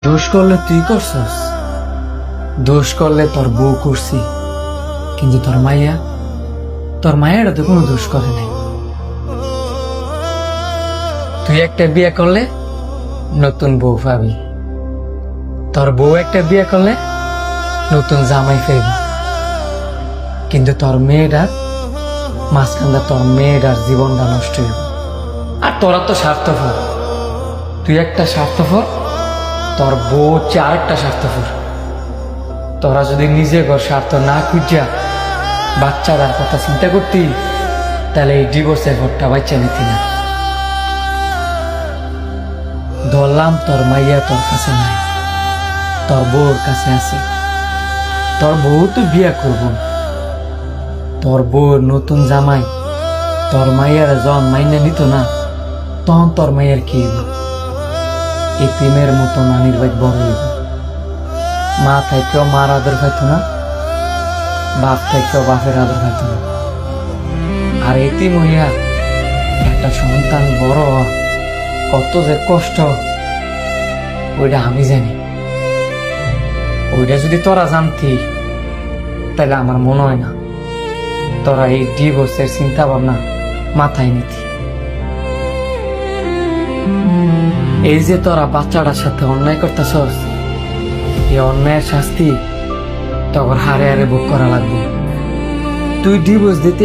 দোষ করলে তুই করছস, দোষ করলে তোর বউ করছি, কিন্তু তোর মায়েরা তো কোনো দোষ করে নাই। তুই একটা বিয়ে করলে নতুন বউ পাবি, তোর বউ একটা বিয়ে করলে নতুন জামাই পাবি, কিন্তু তোর মেয়েটার মাঝখানটা তোর মেয়েটার জীবনটা নষ্ট হইব। আর তোরা তো স্বার্থপর, তুই একটা স্বার্থপর, তোর বউ হচ্ছে আরেকটা স্বার্থপর। তোরা যদি নিজে ঘর স্বার্থ না খুঁজা বাচ্চাটার কথা চিন্তা করতি, তাহলে এই ডিভোর্সের ঘরটা বাচ্চা নিতি না। ধরলাম তোর মাইয়া তোর কাছে নাই, তোর বউর কাছে আছে। তোর বউ তো বিয়া করব, তোর বউর নতুন জামাই তোর মাইয়ার যখন মাইনা নিত না, তখন তোর মাইয়ার কি হইব? এই প্রেমের মতো নানির বাইক বড় হইব। মা থাইকেও মার আদর পাইত না, বাপ থাইকেও বাপের আদর পাইত না। আর এতিম হইয়া একটা সন্তান বড় হওয়া কত যে কষ্ট, ওইটা আমি জানি। ওইটা যদি তোরা জানতি, তাহলে আমার মনে হয় না তোরা এই ডিভোর্সের চিন্তা ভাবনা মাথায় নিতি। এই যে তোরা বাচ্চাটার সাথে অন্যায় করতেছস, এই অন্যায়ের শাস্তি তখন হারে হারে ভোগ করা লাগবে। তুই ডিভোর্স দিতে